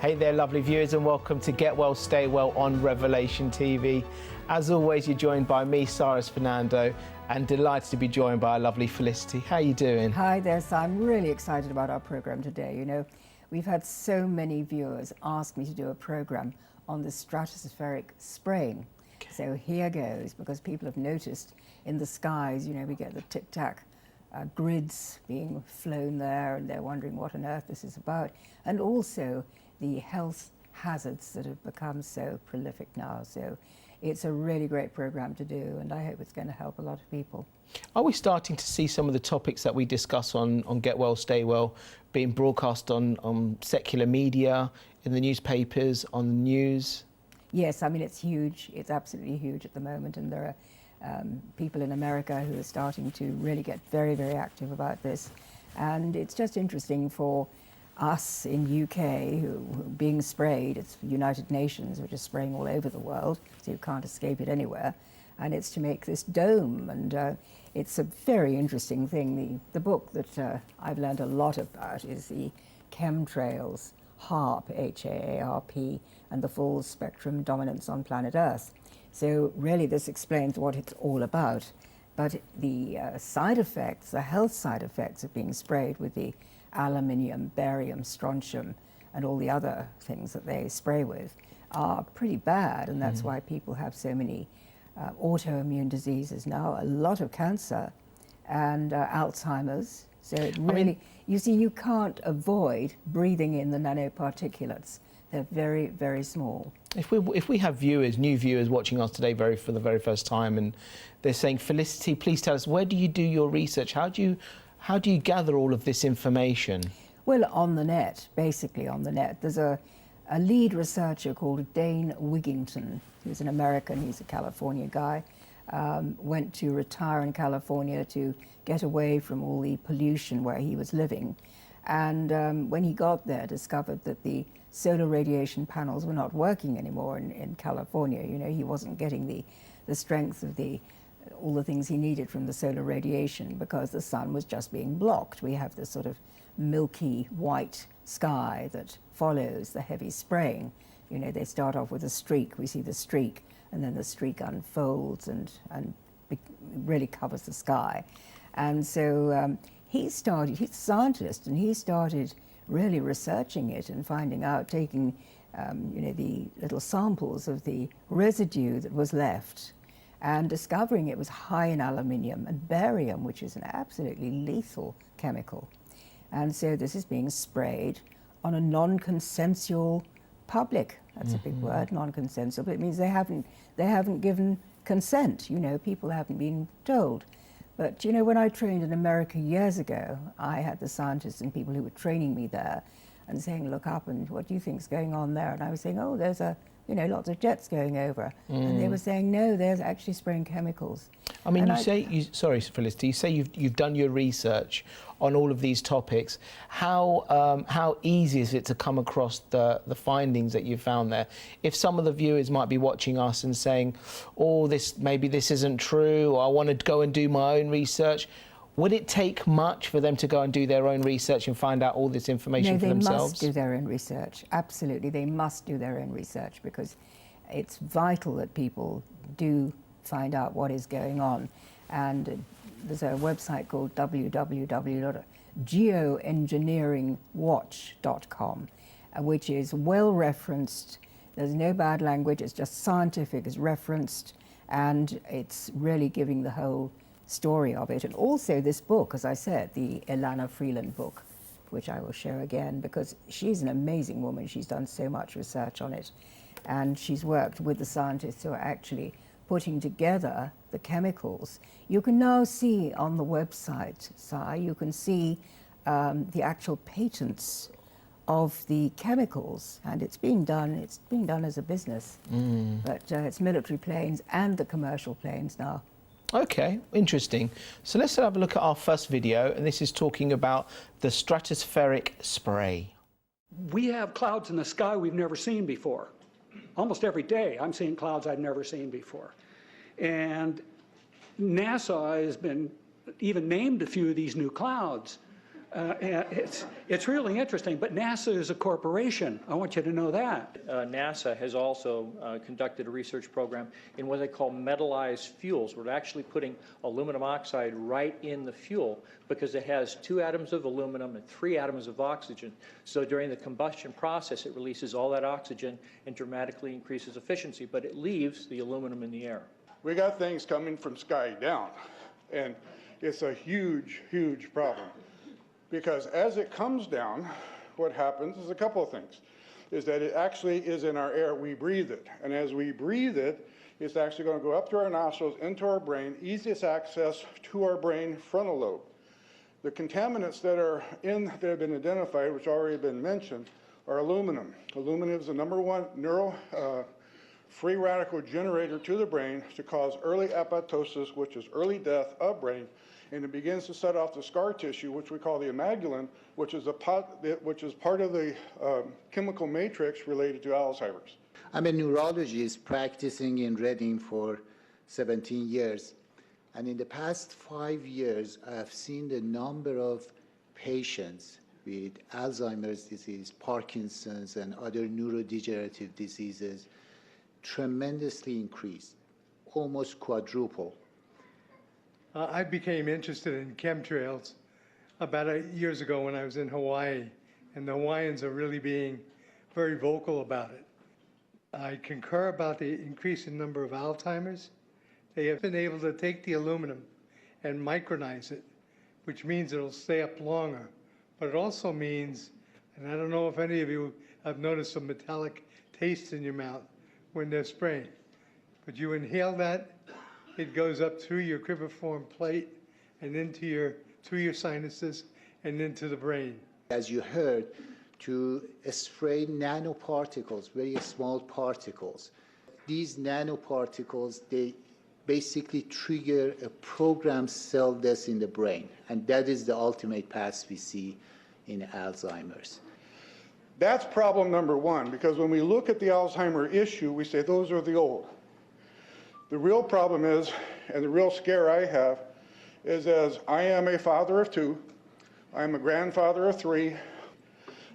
Hey there, lovely viewers, and welcome to Get Well, Stay Well on Revelation TV. As always, you're joined by me, Cyrus Fernando, and delighted to be joined by our lovely Felicity. How are you doing? Hi there, so I'm really excited about our program today. You know, we've had so many viewers ask me to do a program on the stratospheric spraying. Okay. So here goes, because people have noticed in the skies, you know, we get the tic-tac grids being flown there, and they're wondering what on earth this is about. And also the health hazards that have become so prolific now. So it's a really great program to do, and I hope it's going to help a lot of people. Are we starting to see some of the topics that we discuss on Get Well, Stay Well being broadcast on secular media, in the newspapers, on the news? Yes, I mean, it's huge. It's absolutely huge at the moment, and there are people in America who are starting to really get very, very active about this. And it's just interesting for us in UK who being sprayed. It's United Nations, which is spraying all over the world, so you can't escape it anywhere. And it's to make this dome, and it's a very interesting thing. The book that I've learned a lot about is the Chemtrails, HAARP, H-A-A-R-P, and the full spectrum dominance on planet Earth. So really this explains what it's all about. But the side effects, the health side effects of being sprayed with the aluminium, barium, strontium, and all the other things that they spray with are pretty bad, and that's why people have so many autoimmune diseases now, a lot of cancer, and Alzheimer's. So it really, you see, you can't avoid breathing in the nanoparticulates. They're very, very small. If we have viewers, new viewers watching us today for the very first time, and they're saying, Felicity, please tell us, where do you do your research? How do you gather all of this information? Well, on the net, basically on the net. There's a lead researcher called Dane Wigington, who's an American, he's a California guy, went to retire in California to get away from all the pollution where he was living. And when he got there, discovered that the solar radiation panels were not working anymore in California. You know, he wasn't getting the strength of all the things he needed from the solar radiation because the sun was just being blocked. We have this sort of milky white sky that follows the heavy spraying. You know, they start off with a streak. We see the streak, and then the streak unfolds and really covers the sky. And so he's a scientist, and he started really researching it and finding out, taking you know, the little samples of the residue that was left, and discovering it was high in aluminium and barium, which is an absolutely lethal chemical. And so this is being sprayed on a non-consensual public. That's a big word, non-consensual, but it means they haven't given consent. You know, people haven't been told. But you know, when I trained in America years ago, I had the scientists and people who were training me there and saying, look up, and what do you think's going on there? And I was saying, oh, there's you know, lots of jets going over. And they were saying, no, there's actually spraying chemicals. I mean, sorry, Felicity, you say you've done your research on all of these topics. How easy is it to come across the findings that you found there? If some of the viewers might be watching us and saying, oh, maybe this isn't true, or I want to go and do my own research, would it take much for them to go and do their own research and find out all this information for themselves? They must do their own research. Absolutely, they must do their own research, because it's vital that people do find out what is going on. And there's a website called www.geoengineeringwatch.com, which is well referenced. There's no bad language, it's just scientific, it's referenced, and it's really giving the whole story of it. And also this book, as I said, the Ilana Freeland book, which I will show again, because she's an amazing woman. She's done so much research on it, and she's worked with the scientists who are actually putting together the chemicals. You can now see on the website, you can see the actual patents of the chemicals, and it's being done as a business. But it's military planes and the commercial planes now. Okay, interesting. So let's have a look at our first video, and this is talking about the stratospheric spray. We have clouds in the sky we've never seen before. Almost every day I'm seeing clouds I've never seen before. And NASA has been even named a few of these new clouds. And it's really interesting, but NASA is a corporation. I want you to know that. NASA has also conducted a research program in what they call metallized fuels. We're actually putting aluminum oxide right in the fuel because it has 2 atoms of aluminum and 3 atoms of oxygen. So during the combustion process, it releases all that oxygen and dramatically increases efficiency, but it leaves the aluminum in the air. We got things coming from sky down, and it's a huge, huge problem. Because as it comes down, what happens is a couple of things. Is that it actually is in our air, we breathe it. And as we breathe it, it's actually going to go up through our nostrils, into our brain, easiest access to our brain frontal lobe. The contaminants that have been identified, which already been mentioned, are aluminum. Aluminum is the #1 free radical generator to the brain to cause early apoptosis, which is early death of brain, and it begins to set off the scar tissue, which we call the amygdalin, which is part of the chemical matrix related to Alzheimer's. I'm a neurologist practicing in Reading for 17 years. And in the past 5 years, I have seen the number of patients with Alzheimer's disease, Parkinson's, and other neurodegenerative diseases tremendously increased, almost quadruple. I became interested in chemtrails about 8 years ago when I was in Hawaii, and the Hawaiians are really being very vocal about it. I concur about the increasing number of Alzheimer's. They have been able to take the aluminum and micronize it, which means it'll stay up longer. But it also means, and I don't know if any of you have noticed a metallic taste in your mouth when they're spraying, but you inhale that, it goes up through your cribriform plate and through your sinuses and into the brain. As you heard, to spray nanoparticles, very small particles. These nanoparticles, they basically trigger a programmed cell death in the brain, and that is the ultimate path we see in Alzheimer's. That's problem #1, because when we look at the Alzheimer issue, we say those are the old. The real problem is, and the real scare I have, is as I am a father of 2, I'm a grandfather of 3.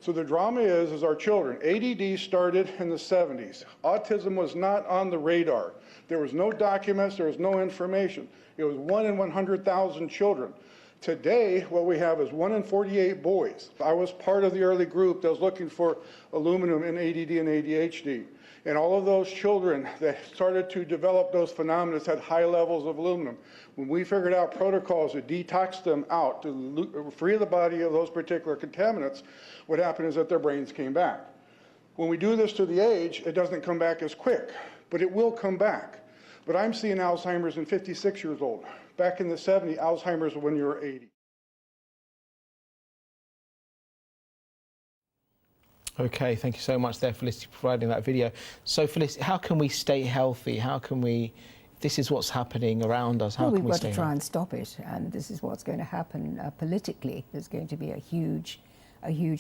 So the drama is our children. ADD started in the 70s. Autism was not on the radar. There was no documents, there was no information. It was 1 in 100,000 children. Today, what we have is 1 in 48 boys. I was part of the early group that was looking for aluminum in ADD and ADHD. And all of those children that started to develop those phenomena had high levels of aluminum. When we figured out protocols to detox them out, to free the body of those particular contaminants, what happened is that their brains came back. When we do this to the age, it doesn't come back as quick, but it will come back. But I'm seeing Alzheimer's in 56 years old. Back in the 70s, Alzheimer's when you were 80. Okay, thank you so much there, Felicity, for providing that video. So, Felicity, how can we stay healthy? How can we, this is what's happening around us, how well, can we we've got stay to try healthy? and stop it, and this is what's going to happen politically. There's going to be a huge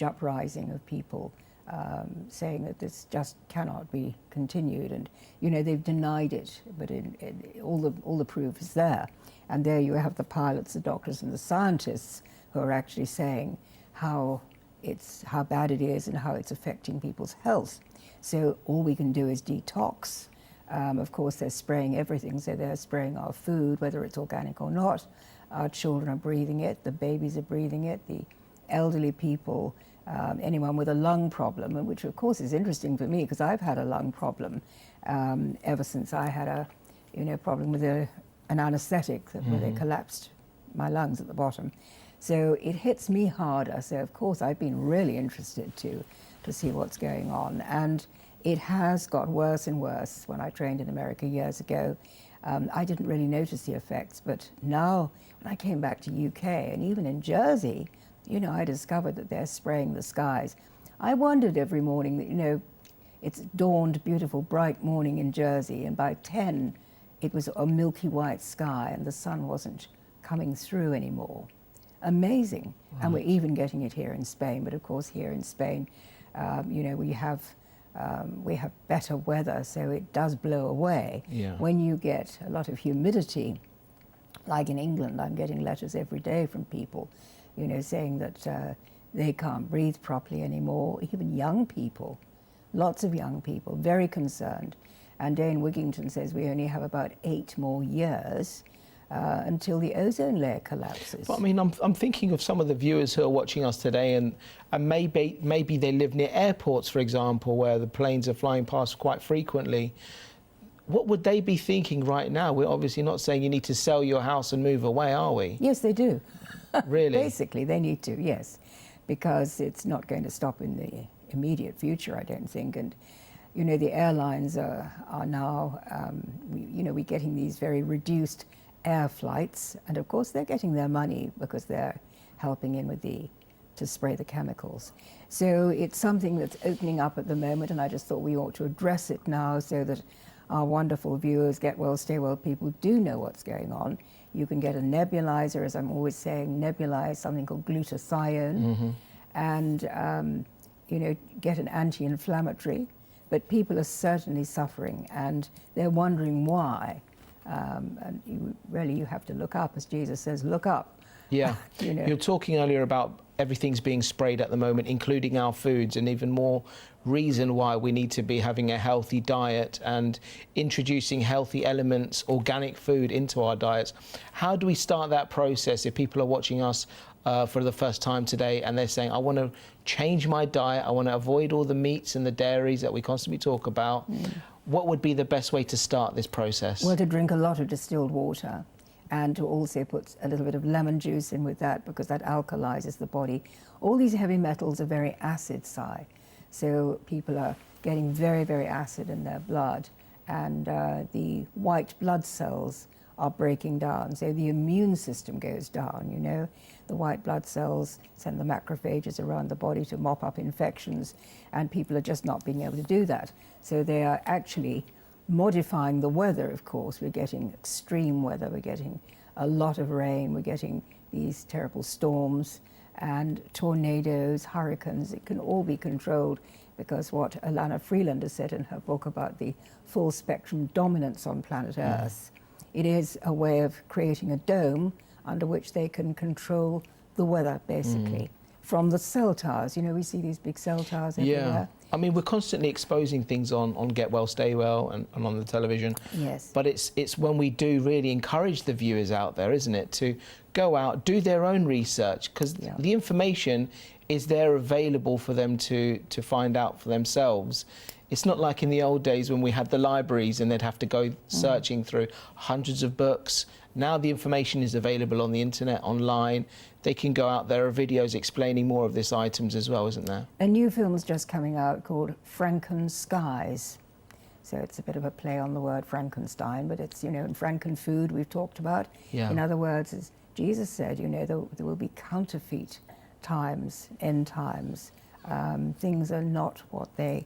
uprising of people saying that this just cannot be continued. And, you know, they've denied it, but all the proof is there. And there you have the pilots, the doctors, and the scientists who are actually saying how bad it is and how it's affecting people's health. So all we can do is detox. Of course, they're spraying everything, so they're spraying our food, whether it's organic or not. Our children are breathing it, the babies are breathing it, the elderly people, anyone with a lung problem, and which of course is interesting for me because I've had a lung problem ever since I had a problem with an anesthetic where they collapsed my lungs at the bottom. So it hits me harder. So of course I've been really interested to see what's going on. And it has got worse and worse. When I trained in America years ago, I didn't really notice the effects. But now when I came back to UK and even in Jersey, you know, I discovered that they're spraying the skies. I wondered every morning that, you know, it's dawned beautiful, bright morning in Jersey, and by 10, it was a milky white sky and the sun wasn't coming through anymore. Amazing. Wow. And we're even getting it here in Spain. But of course, here in Spain, you know, we have better weather, so it does blow away. Yeah. When you get a lot of humidity, like in England, I'm getting letters every day from people you know, saying that they can't breathe properly anymore. Even young people, lots of young people, very concerned. And Dane Wigington says we only have about 8 more years until the ozone layer collapses. But I mean, I'm thinking of some of the viewers who are watching us today, and maybe they live near airports, for example, where the planes are flying past quite frequently. What would they be thinking right now? We're obviously not saying you need to sell your house and move away, are we? Yes, they do. Really? Basically, they need to, yes, because it's not going to stop in the immediate future, I don't think. And, you know, the airlines are now, we're getting these very reduced air flights, and of course they're getting their money because they're helping in with to spray the chemicals. So it's something that's opening up at the moment, and I just thought we ought to address it now so that our wonderful viewers, Get Well, Stay Well people, do know what's going on. You can get a nebulizer, as I'm always saying, nebulize something called glutathione, and get an anti-inflammatory. But people are certainly suffering, and they're wondering why. And you have to look up, as Jesus says, look up. Yeah. You know. You're talking earlier about everything's being sprayed at the moment, including our foods, and even more reason why we need to be having a healthy diet and introducing healthy elements, organic food into our diets. How do we start that process if people are watching us for the first time today and they're saying, I want to change my diet, I want to avoid all the meats and the dairies that we constantly talk about? What would be the best way to start this process? Well, to drink a lot of distilled water, and to also put a little bit of lemon juice in with that, because that alkalizes the body. All these heavy metals are very acid, Si. So people are getting very, very acid in their blood, and the white blood cells are breaking down. So the immune system goes down, you know. The white blood cells send the macrophages around the body to mop up infections, and people are just not being able to do that. So they are actually modifying the weather, of course. We're getting extreme weather, we're getting a lot of rain, we're getting these terrible storms and tornadoes, hurricanes. It can all be controlled because what Alana Freeland has said in her book about the full spectrum dominance on planet Earth, it is a way of creating a dome under which they can control the weather, basically. From the cell towers, you know, we see these big cell towers everywhere. I mean, we're constantly exposing things on Get Well, Stay Well and on the television. Yes. But it's when we do really encourage the viewers out there, isn't it, to go out, do their own research, because the information is there available for them to find out for themselves. It's not like in the old days when we had the libraries and they'd have to go searching through hundreds of books. Now the information is available on the internet, online. They can go out. There are videos explaining more of these items as well, isn't there? A new film is just coming out called Franken Skies. So it's a bit of a play on the word Frankenstein, but it's, you know, in Franken food we've talked about. Yeah. In other words, as Jesus said, you know, there will be counterfeit times, end times. Things are not what they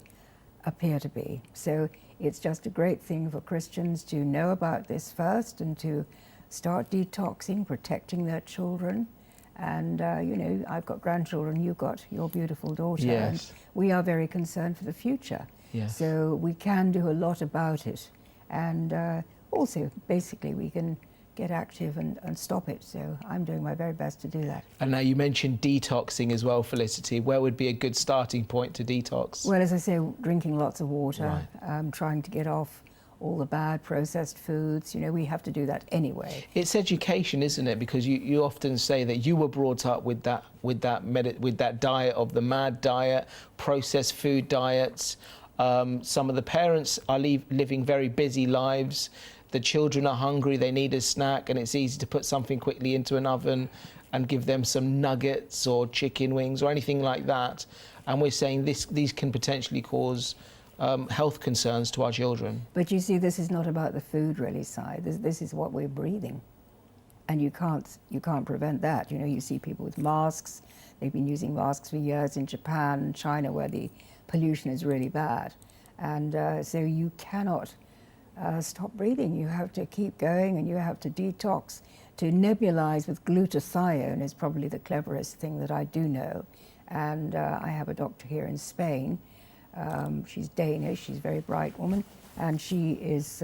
appear to be. So it's just a great thing for Christians to know about this first and to start detoxing, protecting their children. And, you know, I've got grandchildren, you've got your beautiful daughter. Yes. And we are very concerned for the future. Yes. So we can do a lot about it. And also, basically, we can get active and stop it. So I'm doing my very best to do that. And now you mentioned detoxing as well, Felicity. Where would be a good starting point to detox? Well, as I say, drinking lots of water, trying to get off all the bad processed foods. You know, we have to do that anyway. It's education, isn't it? Because you often say that you were brought up with that diet of the MAD diet, processed food diets. Some of the parents are living very busy lives. The children are hungry, they need a snack, and it's easy to put something quickly into an oven and give them some nuggets or chicken wings or anything like that. And we're saying these can potentially cause health concerns to our children. But you see, this is not about the food really, Si. This is what we're breathing. And you can't prevent that. You know, you see people with masks. They've been using masks for years in Japan and China, where the pollution is really bad. And so you cannot stop breathing. You have to keep going, and you have to detox. To nebulize with glutathione is probably the cleverest thing that I do know. And I have a doctor here in Spain. She's Danish, she's a very bright woman, and she is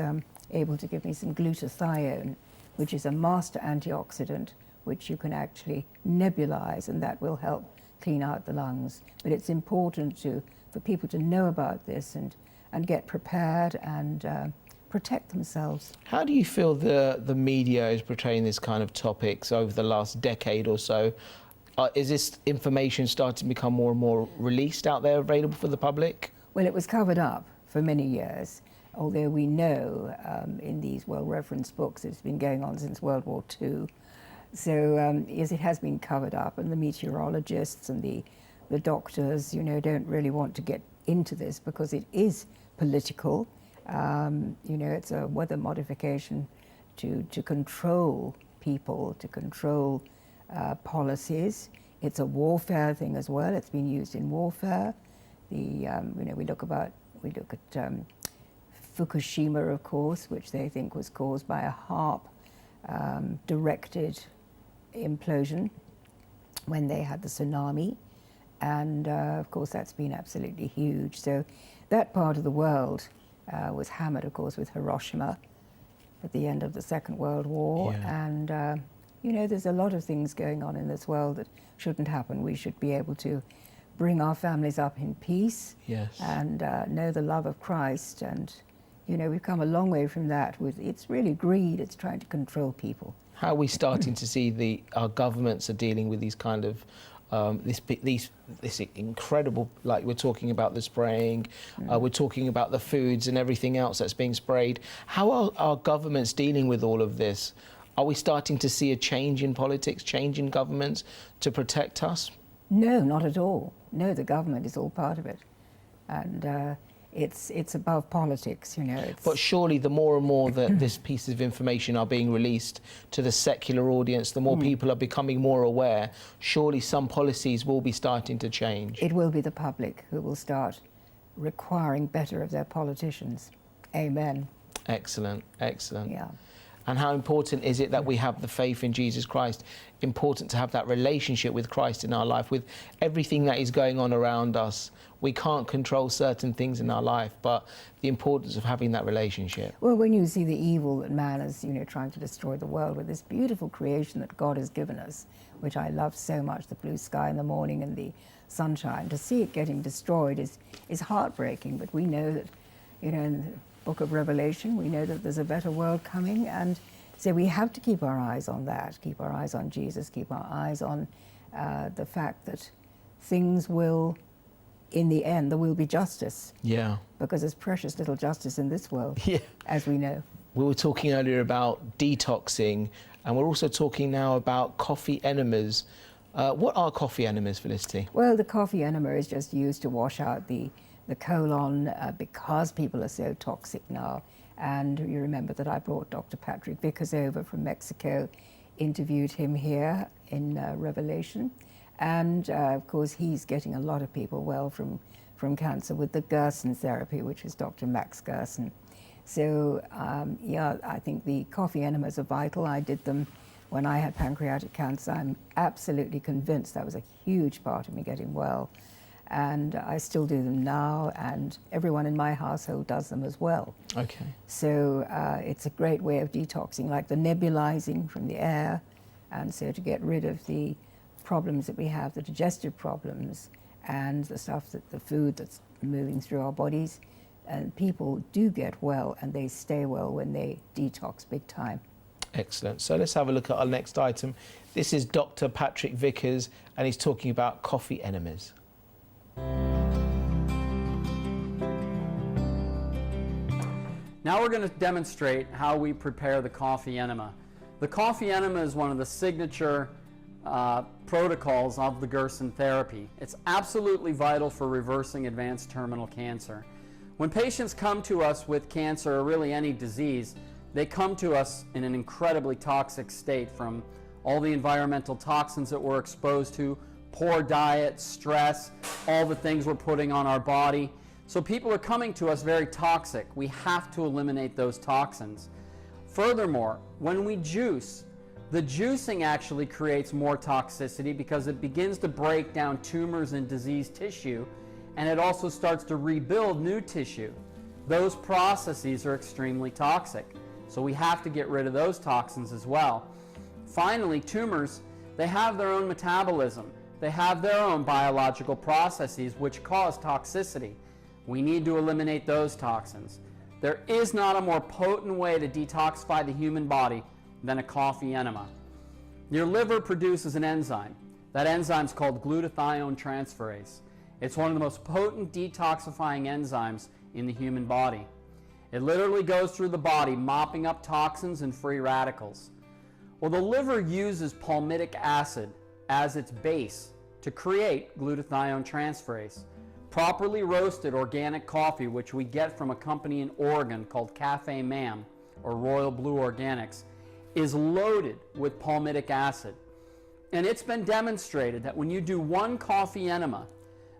able to give me some glutathione, which is a master antioxidant, which you can actually nebulize, and that will help clean out the lungs. But it's important for people to know about this and get prepared and protect themselves. How do you feel the media is portraying this kind of topics over the last decade or so? Is this information starting to become more and more released out there, available for the public? Well, it was covered up for many years, although we know in these well-referenced books it's been going on since World War II. So yes, it has been covered up, and the meteorologists and the doctors, you know, don't really want to get into this because it is political. You know, it's a weather modification to control people, to control policies. It's a warfare thing as well. It's been used in warfare. You know, we look at Fukushima, of course, which they think was caused by a HAARP directed implosion when they had the tsunami, and of course that's been absolutely huge. So that part of the world was hammered, of course, with Hiroshima at the end of the Second World War. Yeah. And you know, there's a lot of things going on in this world that shouldn't happen. We should be able to bring our families up in peace. Yes. And know the love of Christ. And you know, we've come a long way from that. It's really greed. It's trying to control people. How are we starting to see our governments are dealing with these kind of this incredible, like we're talking about the spraying, we're talking about the foods and everything else that's being sprayed. How are our governments dealing with all of this? Are we starting to see a change in politics, change in governments to protect us? No, not at all. No, the government is all part of it. And it's above politics, you know. But surely the more and more that this pieces of information are being released to the secular audience, the more people are becoming more aware, surely some policies will be starting to change. It will be the public who will start requiring better of their politicians. Amen. Excellent, excellent. Yeah. And how important is it that we have the faith in Jesus Christ? Important to have that relationship with Christ in our life, with everything that is going on around us. We can't control certain things in our life, but the importance of having that relationship. Well, when you see the evil that man is, you know, trying to destroy the world with this beautiful creation that God has given us, which I love so much, the blue sky in the morning and the sunshine, to see it getting destroyed is heartbreaking. But we know that, you know, in the book of Revelation, we know that there's a better world coming, and so we have to keep our eyes on that, keep our eyes on Jesus, keep our eyes on the fact that things will, in the end, there will be justice. Yeah. Because there's precious little justice in this world, Yeah. as we know. We were talking earlier about detoxing, and we're also talking now about coffee enemas. What are coffee enemas, Felicity? Well, the coffee enema is just used to wash out the colon because people are so toxic now. And you remember that I brought Dr. Patrick Vickers over from Mexico, interviewed him here in Revelation. And of course, he's getting a lot of people well from cancer with the Gerson therapy, which is Dr. Max Gerson. So yeah, I think the coffee enemas are vital. I did them when I had pancreatic cancer. I'm absolutely convinced that was a huge part of me getting well. And I still do them now, and everyone in my household does them as well. Okay. So it's a great way of detoxing, like the nebulizing from the air, and so to get rid of the problems that we have, the digestive problems, and the stuff that the food that's moving through our bodies. And people do get well, and they stay well when they detox big time. Excellent. So let's have a look at our next item. This is Dr. Patrick Vickers, and he's talking about coffee enemas. Now we're going to demonstrate how we prepare the coffee enema. The coffee enema is one of the signature protocols of the Gerson therapy. It's absolutely vital for reversing advanced terminal cancer. When patients come to us with cancer or really any disease, they come to us in an incredibly toxic state from all the environmental toxins that we're exposed to, poor diet, stress, all the things we're putting on our body. So people are coming to us very toxic. We have to eliminate those toxins. Furthermore, when we juice, the juicing actually creates more toxicity because it begins to break down tumors and diseased tissue, and it also starts to rebuild new tissue. Those processes are extremely toxic. So we have to get rid of those toxins as well. Finally, tumors, they have their own metabolism. They have their own biological processes which cause toxicity. We need to eliminate those toxins. There is not a more potent way to detoxify the human body than a coffee enema. Your liver produces an enzyme. That enzyme is called glutathione transferase. It's one of the most potent detoxifying enzymes in the human body. It literally goes through the body, mopping up toxins and free radicals. Well, the liver uses palmitic acid as its base to create glutathione transferase. Properly roasted organic coffee, which we get from a company in Oregon called Cafe Mam or Royal Blue Organics, is loaded with palmitic acid. And it's been demonstrated that when you do one coffee enema,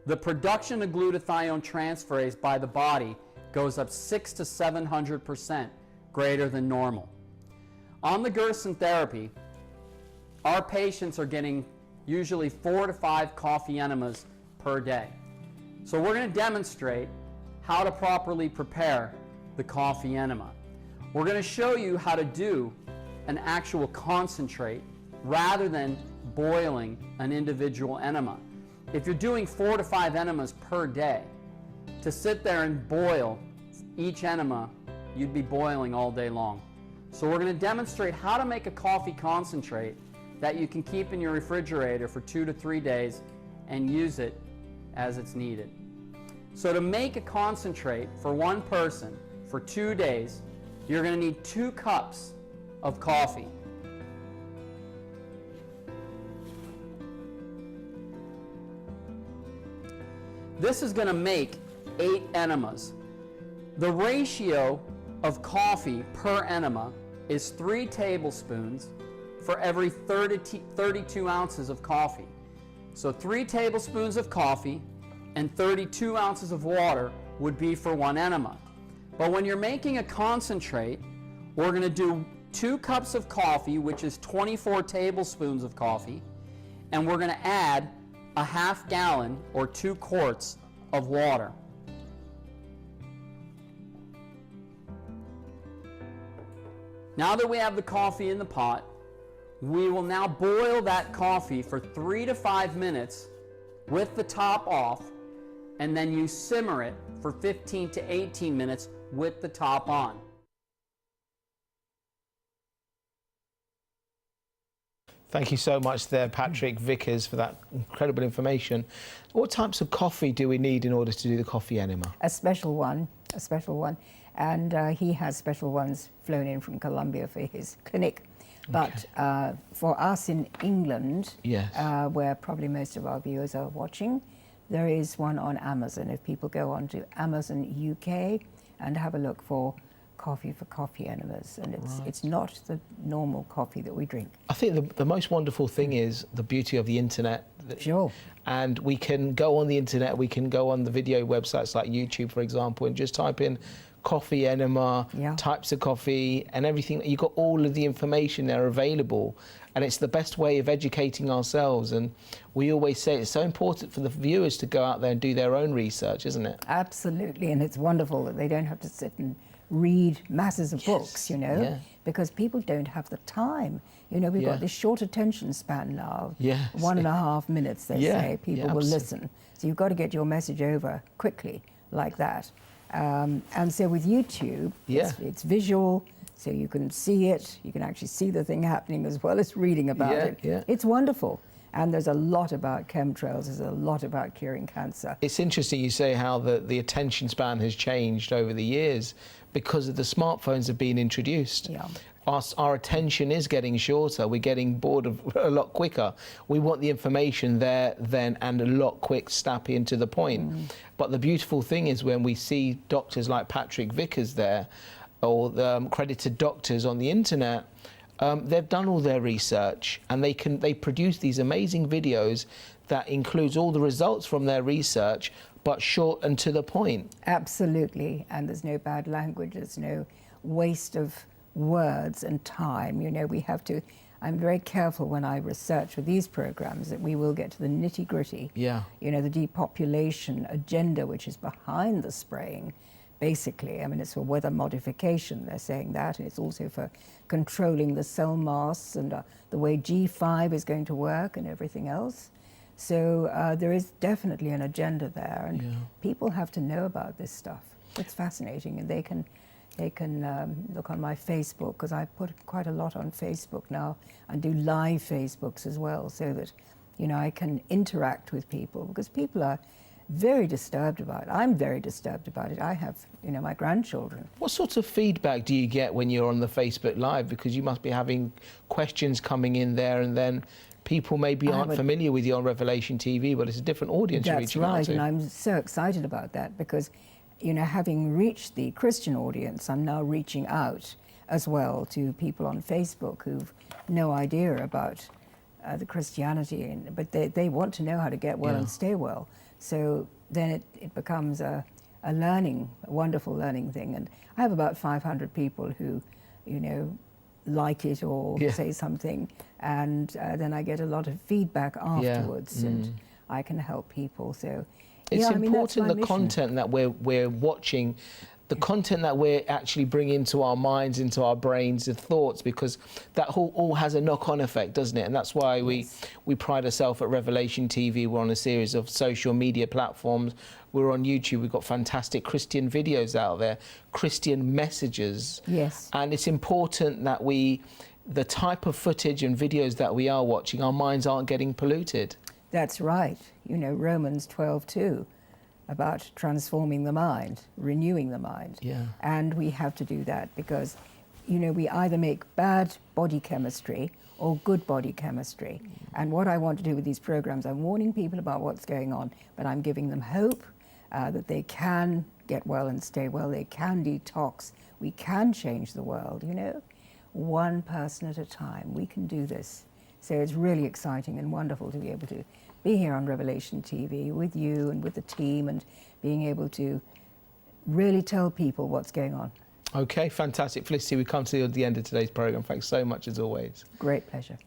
the production of glutathione transferase by the body goes up 600 to 700% greater than normal. On the Gerson therapy, our patients are getting usually 4 to 5 coffee enemas per day. So we're going to demonstrate how to properly prepare the coffee enema. We're going to show you how to do an actual concentrate rather than boiling an individual enema. If you're doing 4 to 5 enemas per day, to sit there and boil each enema, you'd be boiling all day long. So we're going to demonstrate how to make a coffee concentrate that you can keep in your refrigerator for 2 to 3 days and use it as it's needed. So to make a concentrate for one person for 2 days, you're going to need 2 cups of coffee. This is going to make 8 enemas. The ratio of coffee per enema is 3 tablespoons for every 32 ounces of coffee. So 3 tablespoons of coffee and 32 ounces of water would be for 1 enema. But when you're making a concentrate, we're going to do 2 cups of coffee, which is 24 tablespoons of coffee, and we're going to add a half gallon or 2 quarts of water. Now that we have the coffee in the pot, we will now boil that coffee for 3 to 5 minutes with the top off, and then you simmer it for 15 to 18 minutes with the top on. Thank you so much there, Patrick Vickers, for that incredible information. What types of coffee do we need in order to do the coffee enema? A special one. And he has special ones flown in from Colombia for his clinic. But for us in England, Yes. where probably most of our viewers are watching, there is one on Amazon. If people go on to Amazon UK and have a look for coffee enemas, and it's not the normal coffee that we drink. I think the most wonderful thing is the beauty of the internet. Sure. And we can go on the internet, we can go on the video websites like YouTube, for example, and just type in coffee enema, types of coffee, and everything. You've got all of the information there available, and it's the best way of educating ourselves. And we always say it's so important for the viewers to go out there and do their own research, isn't it? Absolutely, and it's wonderful that they don't have to sit and read masses of books, you know, because people don't have the time. You know, we've got this short attention span now, 1.5 minutes, they say, people will listen. So you've got to get your message over quickly like that. And so with YouTube, it's visual, so you can see it, you can actually see the thing happening as well as reading about it. It's wonderful. And there's a lot about chemtrails, there's a lot about curing cancer. It's interesting you say how the attention span has changed over the years because of the smartphones have been introduced. Our attention is getting shorter, we're getting bored of a lot quicker. We want the information there, then, and a lot quick, snappy and to the point. But the beautiful thing is when we see doctors like Patrick Vickers there, or the accredited doctors on the internet, they've done all their research, and they produce these amazing videos that includes all the results from their research, but short and to the point. Absolutely, and there's no bad language, there's no waste of words and time. You know, we have to, I'm very careful when I research with these programs that we will get to the nitty-gritty. You know, the depopulation agenda which is behind the spraying, basically. I mean, it's for weather modification, they're saying that, and it's also for controlling the cell mass and the way G5 is going to work and everything else. So there is definitely an agenda there, and people have to know about this stuff. It's fascinating, and they can look on my Facebook, because I put quite a lot on Facebook now, and do live Facebooks as well, so that, you know, I can interact with people, because people are very disturbed about it. I'm very disturbed about it. I have, you know, my grandchildren. What sorts of feedback do you get when you're on the Facebook Live? Because you must be having questions coming in there, and then people maybe aren't familiar with you on Revelation TV, but it's a different audience you're reaching out to. That's right, and I'm so excited about that, because, you know, having reached the Christian audience, I'm now reaching out as well to people on Facebook who've no idea about the Christianity, but they want to know how to get well and stay well. So then it becomes a wonderful learning thing. And I have about 500 people who, you know, like it or say something, and then I get a lot of feedback afterwards, and I can help people. So it's I mean, important the content that we're watching, the content that we're actually bringing into our minds, into our brains, the thoughts, because that all has a knock-on effect, doesn't it? And that's why we pride ourselves at Revelation TV. We're on a series of social media platforms. We're on YouTube. We've got fantastic Christian videos out there, Christian messages. Yes. And it's important that the type of footage and videos that we are watching, our minds aren't getting polluted. That's right. You know, Romans 12:2, about transforming the mind, renewing the mind. Yeah. And we have to do that because, you know, we either make bad body chemistry or good body chemistry. And what I want to do with these programs, I'm warning people about what's going on, but I'm giving them hope that they can get well and stay well, they can detox, we can change the world, you know, one person at a time. We can do this. So it's really exciting and wonderful to be able to be here on Revelation TV with you and with the team, and being able to really tell people what's going on. Okay, fantastic. Felicity, we come to the end of today's programme. Thanks so much as always. Great pleasure.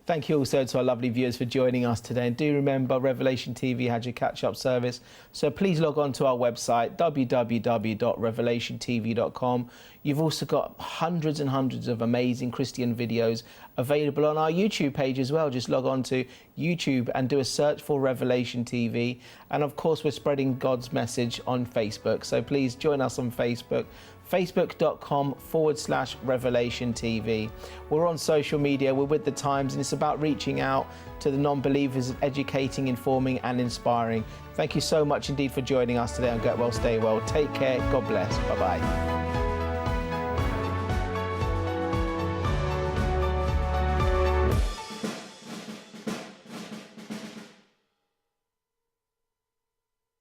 Thank you also to our lovely viewers for joining us today. And do remember, Revelation TV had your catch-up service. So please log on to our website, www.revelationtv.com. You've also got hundreds and hundreds of amazing Christian videos available on our YouTube page as well. Just log on to YouTube and do a search for Revelation TV. And of course, we're spreading God's message on Facebook. So please join us on Facebook. Facebook.com/Revelation TV. We're on social media, we're with the times, and it's about reaching out to the non-believers, educating, informing and inspiring. Thank you so much indeed for joining us today on Get Well, Stay Well. Take care, God bless, bye-bye.